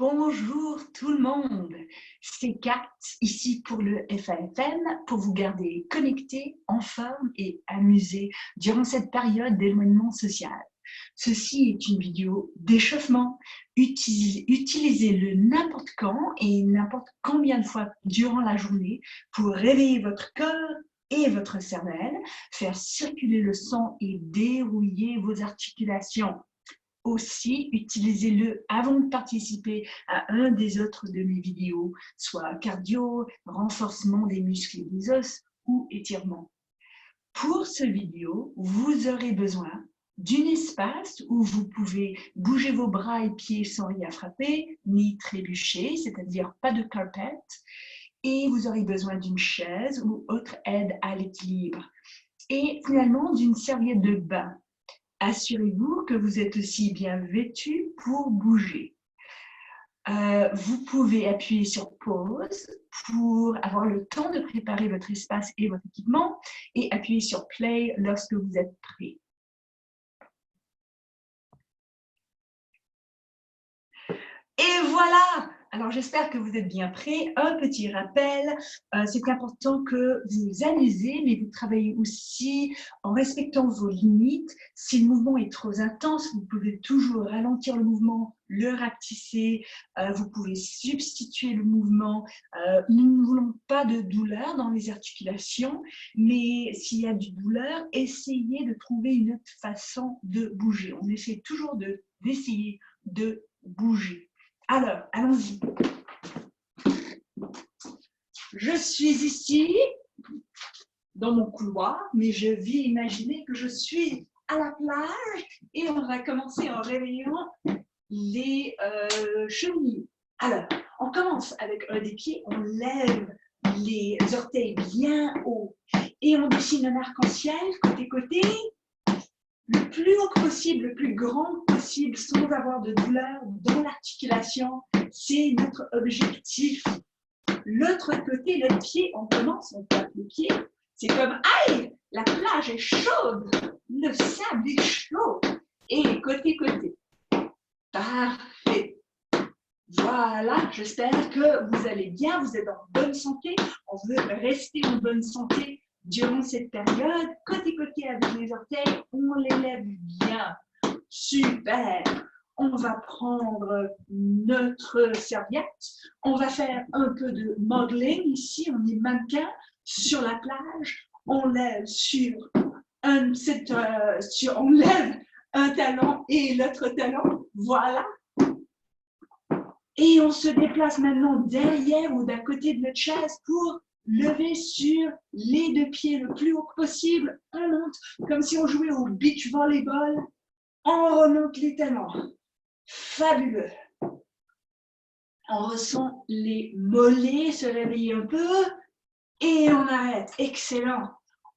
Bonjour tout le monde, c'est Kat ici pour le FAFM pour vous garder connectés, en forme et amusés durant cette période d'éloignement social. Ceci est une vidéo d'échauffement. Utilisez-le n'importe quand et n'importe combien de fois durant la journée pour réveiller votre corps et votre cervelle, faire circuler le sang et dérouiller vos articulations. Aussi, utilisez-le avant de participer à un des autres de mes vidéos, soit cardio, renforcement des muscles et des os ou étirement. Pour ce vidéo, vous aurez besoin d'un espace où vous pouvez bouger vos bras et pieds sans rien frapper, ni trébucher, c'est-à-dire pas de carpet, et vous aurez besoin d'une chaise ou autre aide à l'équilibre, et finalement d'une serviette de bain. Assurez-vous que vous êtes aussi bien vêtu pour bouger. Vous pouvez appuyer sur pause pour avoir le temps de préparer votre espace et votre équipement et appuyer sur play lorsque vous êtes prêt. Et voilà! Alors, j'espère que vous êtes bien prêts. Un petit rappel, c'est important que vous amusez, mais vous travaillez aussi en respectant vos limites. Si le mouvement est trop intense, vous pouvez toujours ralentir le mouvement, le rapetisser. Vous pouvez substituer le mouvement. Nous ne voulons pas de douleur dans les articulations, mais s'il y a du douleur, essayez de trouver une autre façon de bouger. On essaie toujours d'essayer de bouger. Alors, allons-y. Je suis ici, dans mon couloir, mais je vais imaginer que je suis à la plage et on va commencer en réveillant les chevilles. Alors, on commence avec un des pieds, on lève les orteils bien haut et on dessine un arc-en-ciel côté-côté, le plus haut possible, le plus grand possible, sans avoir de douleur dans l'articulation. C'est notre objectif. L'autre côté, le pied, on commence, on tape le pied. C'est comme, aïe, la plage est chaude, le sable est chaud. Et côté-côté. Parfait. Voilà, j'espère que vous allez bien, vous êtes en bonne santé. On veut rester en bonne santé durant cette période. Côté-côté avec les orteils, on les lève bien. Super. On va prendre notre serviette. On va faire un peu de modeling. Ici, on est mannequin sur la plage. On lève on lève un talon et l'autre talon. Voilà. Et on se déplace maintenant derrière ou d'à côté de notre chaise pour lever sur les deux pieds le plus haut possible. On monte comme si on jouait au beach volleyball. On remonte les talons. Fabuleux. On ressent les mollets se réveiller un peu et on arrête. Excellent.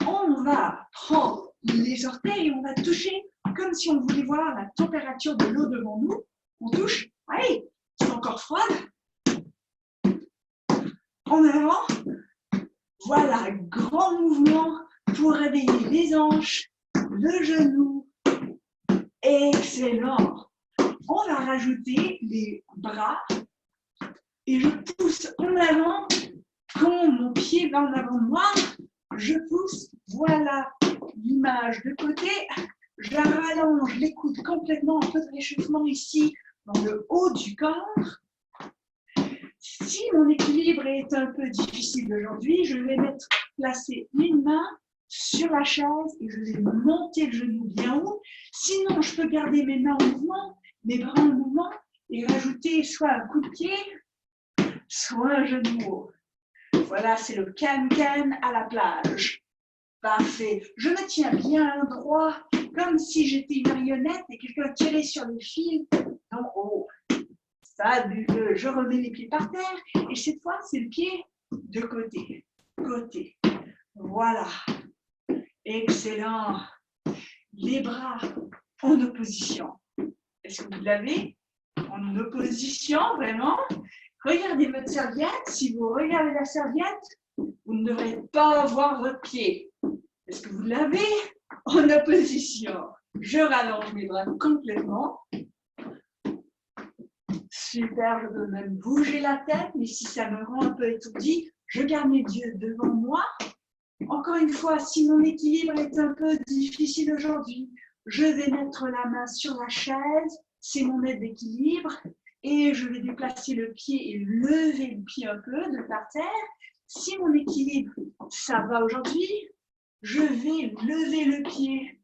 On va prendre les orteils et on va toucher comme si on voulait voir la température de l'eau devant nous. On touche. Allez, c'est encore froide. En avant. Voilà, grand mouvement pour réveiller les hanches, le genou. Excellent. On va rajouter les bras et je pousse en avant. Quand mon pied va en avant de moi, je pousse. Voilà l'image de côté. Je rallonge les coudes complètement, un peu de réchauffement ici dans le haut du corps. Si mon équilibre est un peu difficile aujourd'hui, je vais placer une main sur la chaise et je vais monter le genou bien haut. Sinon, je peux garder mes mains en mouvement, mes bras en mouvement et rajouter soit un coup de pied, soit un genou haut. Voilà, c'est le can-can à la plage. Parfait. Je me tiens bien droit, comme si j'étais une marionnette et quelqu'un tirait sur les fils en haut. Fabuleux. Je remets les pieds par terre et cette fois, c'est le pied de côté. Côté. Voilà. Excellent. Les bras en opposition. Est-ce que vous l'avez en opposition, vraiment? Regardez votre serviette. Si vous regardez la serviette, vous ne devrez pas voir votre pied. Est-ce que vous l'avez en opposition? Je rallonge mes bras complètement. Super, je peux même bouger la tête, mais si ça me rend un peu étourdi, je garde mes yeux devant moi. Encore une fois, si mon équilibre est un peu difficile aujourd'hui, je vais mettre la main sur la chaise, c'est mon aide d'équilibre, et je vais déplacer le pied et lever le pied un peu de par terre. Si mon équilibre, ça va aujourd'hui, je vais lever le pied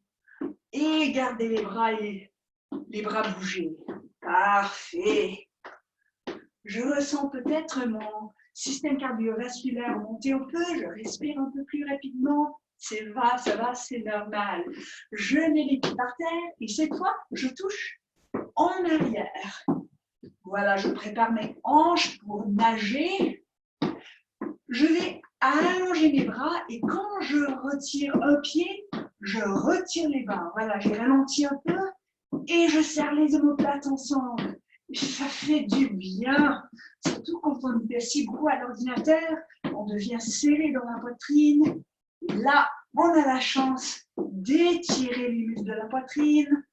et garder les bras bougés. Parfait. Je ressens peut-être mon système cardiovasculaire monter un peu, je respire un peu plus rapidement. Ça va, c'est normal. Je mets les pieds par terre et cette fois, je touche en arrière. Voilà, je prépare mes hanches pour nager. Je vais allonger mes bras et quand je retire un pied, je retire les bras. Voilà, j'ai ralenti un peu et je serre les omoplates ensemble. Ça fait du bien, surtout quand on est assis beaucoup à l'ordinateur, on devient serré dans la poitrine. Là, on a la chance d'étirer les muscles de la poitrine.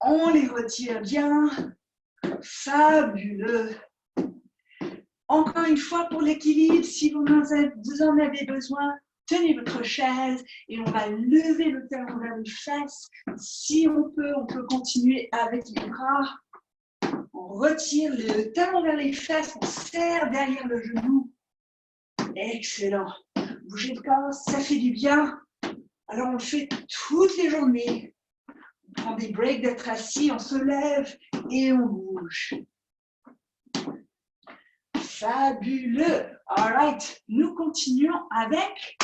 On les retire bien. Fabuleux. Encore une fois, pour l'équilibre, si vous en avez besoin, tenez votre chaise et on va lever le talon vers les fesses. Si on peut continuer avec les bras. On retire le talon vers les fesses, on serre derrière le genou. Excellent. Bougez le corps, ça fait du bien. Alors on le fait toutes les journées. On prend des breaks d'être assis, on se lève et on bouge. Fabuleux. All right. Nous continuons avec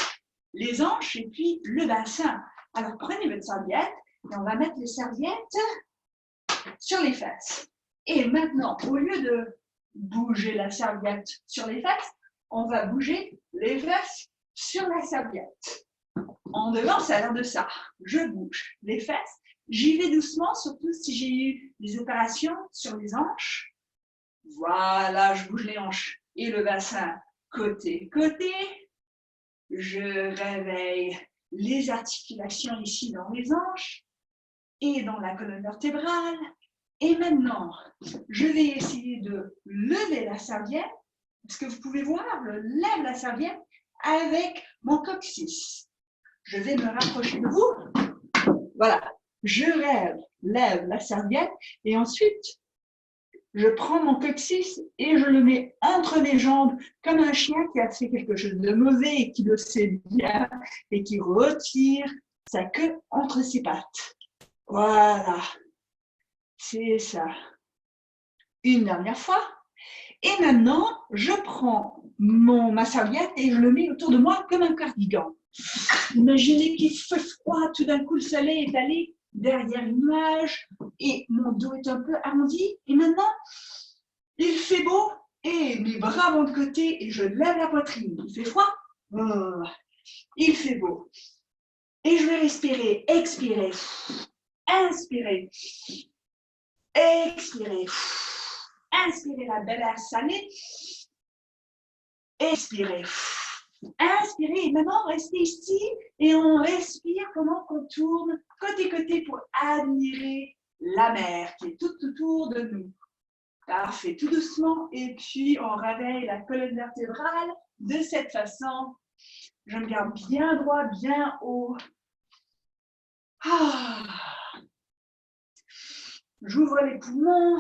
les hanches et puis le bassin. Alors prenez votre serviette et on va mettre les serviettes sur les fesses. Et maintenant, au lieu de bouger la serviette sur les fesses, on va bouger les fesses sur la serviette. En devant, ça a l'air de ça. Je bouge les fesses. J'y vais doucement, surtout si j'ai eu des opérations sur les hanches. Voilà, je bouge les hanches et le bassin côté. Je réveille les articulations ici dans les hanches et dans la colonne vertébrale. Et maintenant, je vais essayer de lever la serviette, parce que vous pouvez voir, je lève la serviette avec mon coccyx. Je vais me rapprocher de vous. Voilà, je lève la serviette et ensuite, je prends mon coccyx et je le mets entre mes jambes comme un chien qui a fait quelque chose de mauvais et qui le sait bien et qui retire sa queue entre ses pattes. Voilà. C'est ça. Une dernière fois. Et maintenant, je prends ma serviette et je le mets autour de moi comme un cardigan. Imaginez qu'il fait froid, tout d'un coup le soleil est allé derrière une nuage et mon dos est un peu arrondi. Et maintenant, il fait beau et mes bras vont de côté et je lève la poitrine. Il fait froid. Il fait beau. Et je vais respirer, expirer, inspirer. Expirez. Inspirez la belle air salée. Expirez. Inspirez. Et maintenant, restez ici et on respire pendant qu'on tourne côté pour admirer la mer qui est tout autour de nous. Parfait. Tout doucement. Et puis, on réveille la colonne vertébrale de cette façon. Je me garde bien droit, bien haut. J'ouvre les poumons,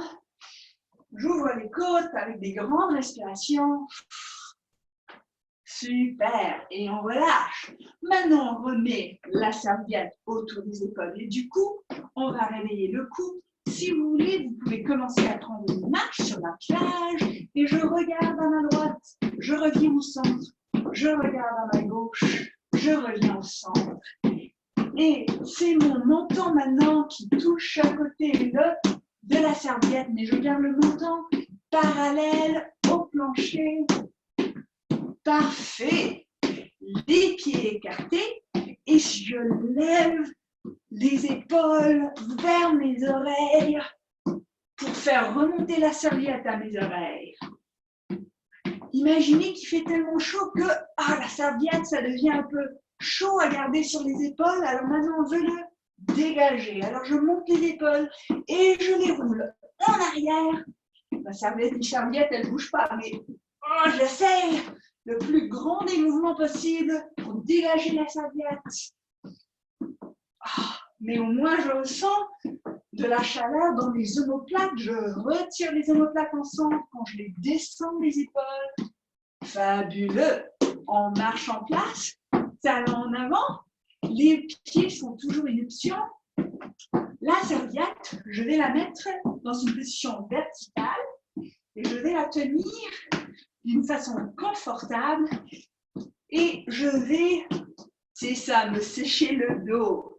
j'ouvre les côtes avec des grandes respirations. Super, et on relâche. Maintenant, on remet la serviette autour des épaules et du cou. On va réveiller le cou. Si vous voulez, vous pouvez commencer à prendre une marche sur la plage et je regarde à ma droite, je reviens au centre, je regarde à ma gauche, je reviens au centre. Et c'est mon menton maintenant qui touche à côté de la serviette, mais je garde le menton parallèle au plancher. Parfait. Les pieds écartés et je lève les épaules vers mes oreilles pour faire remonter la serviette à mes oreilles. Imaginez qu'il fait tellement chaud que la serviette, ça devient un peu chaud à garder sur les épaules. Alors maintenant, on veut le dégager. Alors je monte les épaules et je les roule en arrière Ma serviette, elle ne bouge pas, mais oh, j'essaie le plus grand des mouvements possibles pour dégager la serviette. Ah, mais au moins, je ressens de la chaleur dans les omoplates. Je retire les omoplates ensemble quand je les descends les épaules. Fabuleux! On marche en place, talons en avant. Les pieds sont toujours une option. La serviette, je vais la mettre dans une position verticale et je vais la tenir d'une façon confortable et je vais, c'est ça, me sécher le dos.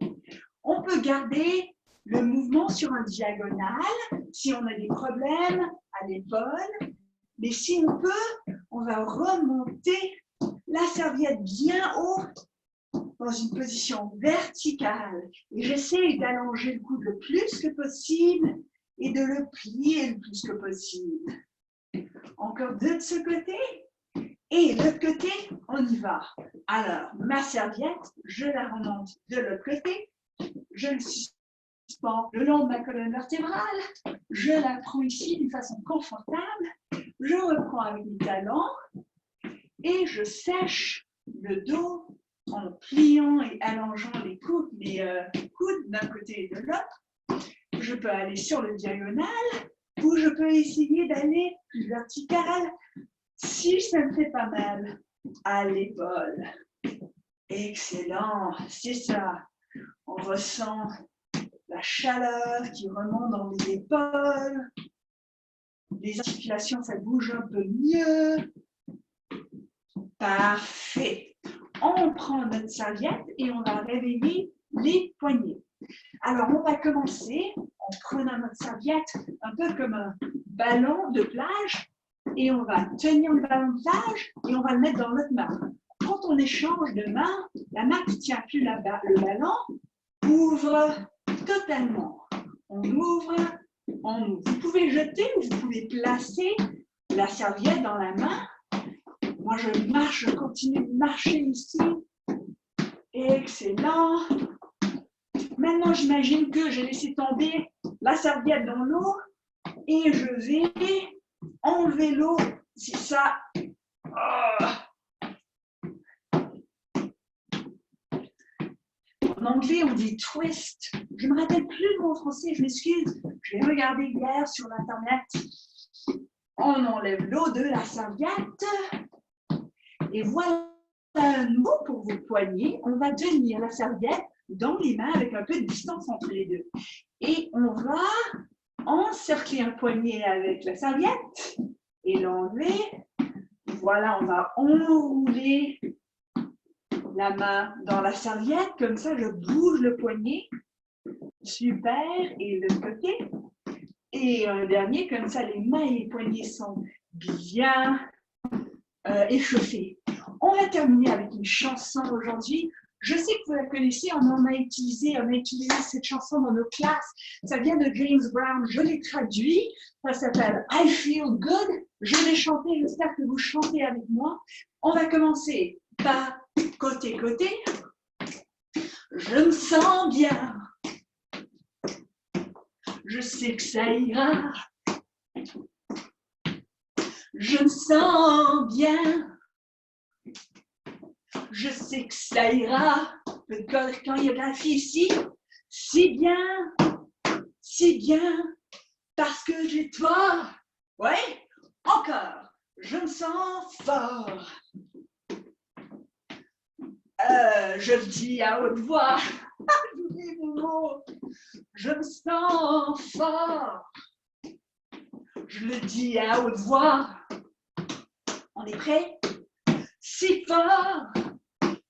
On peut garder le mouvement sur un diagonal si on a des problèmes à l'épaule, mais si on peut, on va remonter la serviette bien haut dans une position verticale. Et j'essaie d'allonger le coude le plus que possible et de le plier le plus que possible. Encore deux de ce côté. Et de l'autre côté, on y va. Alors, ma serviette, je la remonte de l'autre côté. Je le suspends le long de ma colonne vertébrale. Je la prends ici d'une façon confortable. Je reprends avec mes talons et je sèche le dos en pliant et allongeant les coudes d'un côté et de l'autre. Je peux aller sur le diagonal ou je peux essayer d'aller plus vertical si ça me fait pas mal à l'épaule. Excellent, c'est ça. On ressent la chaleur qui remonte dans les épaules. Les articulations, ça bouge un peu mieux. Parfait. On prend notre serviette et on va réveiller les poignets. Alors, on va commencer en prenant notre serviette un peu comme un ballon de plage et on va tenir le ballon de plage et on va le mettre dans notre main. Quand on échange de main, la main qui ne tient plus le ballon ouvre totalement. On ouvre, on ouvre. Vous pouvez jeter ou vous pouvez placer la serviette dans la main. Moi, je marche, je continue de marcher ici. Excellent. Maintenant, j'imagine que j'ai laissé tomber la serviette dans l'eau et je vais enlever l'eau. C'est ça. En anglais, on dit twist. Je ne me rappelle plus le mot français, je m'excuse. Je l'ai regardé hier sur Internet. On enlève l'eau de la serviette. Et voilà un mot pour vos poignets. On va tenir la serviette dans les mains avec un peu de distance entre les deux. Et on va encercler un poignet avec la serviette et l'enlever. Voilà, on va enrouler la main dans la serviette. Comme ça, je bouge le poignet. Super. Et le côté. Et un dernier, comme ça, les mains et les poignets sont bien échauffés. On va terminer avec une chanson aujourd'hui. Je sais que vous la connaissez, on a utilisé cette chanson dans nos classes. Ça vient de James Brown, je l'ai traduit. Ça s'appelle I Feel Good. Je vais chanter, j'espère que vous chantez avec moi. On va commencer par côté-côté. Je me sens bien. Je sais que ça ira. Je me sens bien. Je sais que ça ira. Quand il y a de la fille ici, si bien, parce que j'ai toi. Ouais, encore. Je me sens fort. Je le dis à haute voix. J'oublie mon mot. Je me sens fort. Je le dis à haute voix. On est prêt?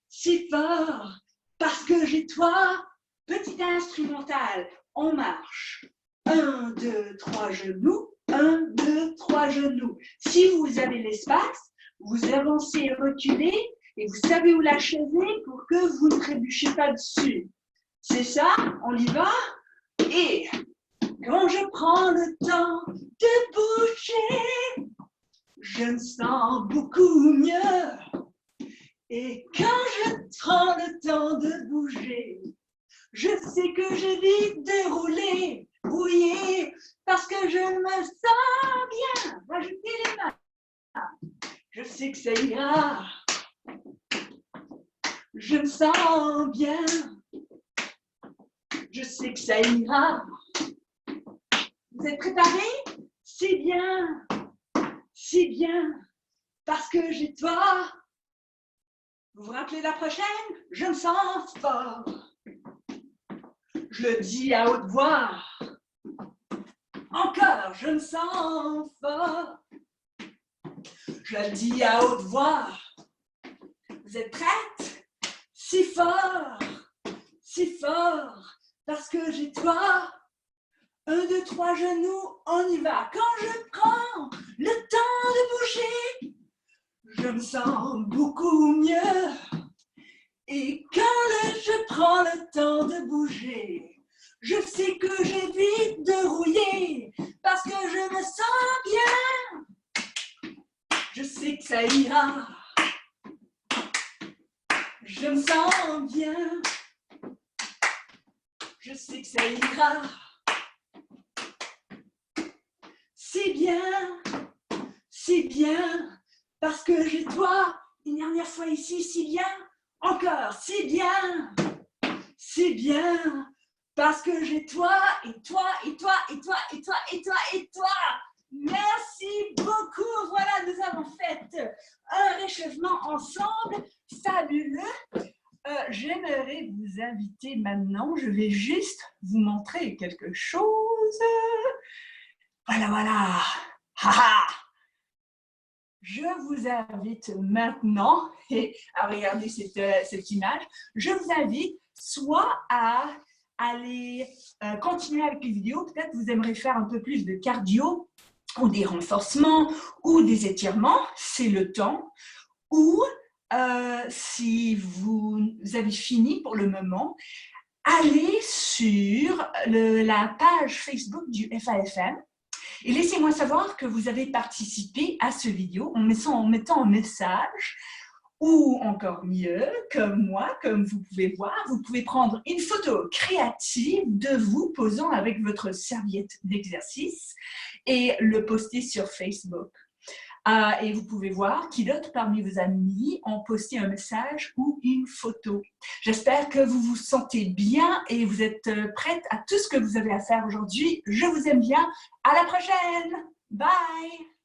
Si fort, parce que j'ai toi. Petit instrumental, on marche. 1, 2, 3 genoux. 1, 2, 3 genoux. Si vous avez l'espace, vous avancez et reculez et vous savez où la chaise est pour que vous ne trébuchez pas dessus. C'est ça, on y va. Et quand je prends le temps de bouger, je me sens beaucoup mieux. Et quand je prends le temps de bouger, je sais que j'ai vite déroulé, rouillé, parce que je me sens sais que ça ira. Je me sens bien. Je sais que ça ira. Vous êtes préparés? C'est bien. C'est bien. Parce que j'ai toi. Vous vous rappelez la prochaine? Je me sens fort. Je le dis à haute voix. Encore, je me sens fort. Je le dis à haute voix. Vous êtes prêtes? Si fort, parce que j'ai toi. 1, 2, 3 genoux, on y va. Quand je prends le temps de bouger, je me sens beaucoup mieux. Et quand je prends le temps de bouger, je sais que j'évite de rouiller parce que je me sens bien. Je sais que ça ira. Je me sens bien. Je sais que ça ira. C'est bien, parce que j'ai toi. Une dernière fois ici, c'est bien. Encore, c'est bien, parce que j'ai toi, et toi, et toi, et toi, et toi, et toi, et toi. Merci beaucoup. Voilà, nous avons fait un réchauffement ensemble. Fabuleux. J'aimerais vous inviter maintenant. Je vais juste vous montrer quelque chose. Voilà. Je vous invite maintenant à regarder cette image. Je vous invite soit à aller continuer avec les vidéos. Peut-être vous aimeriez faire un peu plus de cardio ou des renforcements ou des étirements. C'est le temps. Ou si vous avez fini pour le moment, allez sur la page Facebook du FAFM. Et laissez-moi savoir que vous avez participé à ce vidéo en mettant un message ou encore mieux, comme moi, comme vous pouvez voir, vous pouvez prendre une photo créative de vous posant avec votre serviette d'exercice et le poster sur Facebook. Et vous pouvez voir qui d'autre parmi vos amis ont posté un message ou une photo. J'espère que vous vous sentez bien et vous êtes prête à tout ce que vous avez à faire aujourd'hui. Je vous aime bien. À la prochaine. Bye.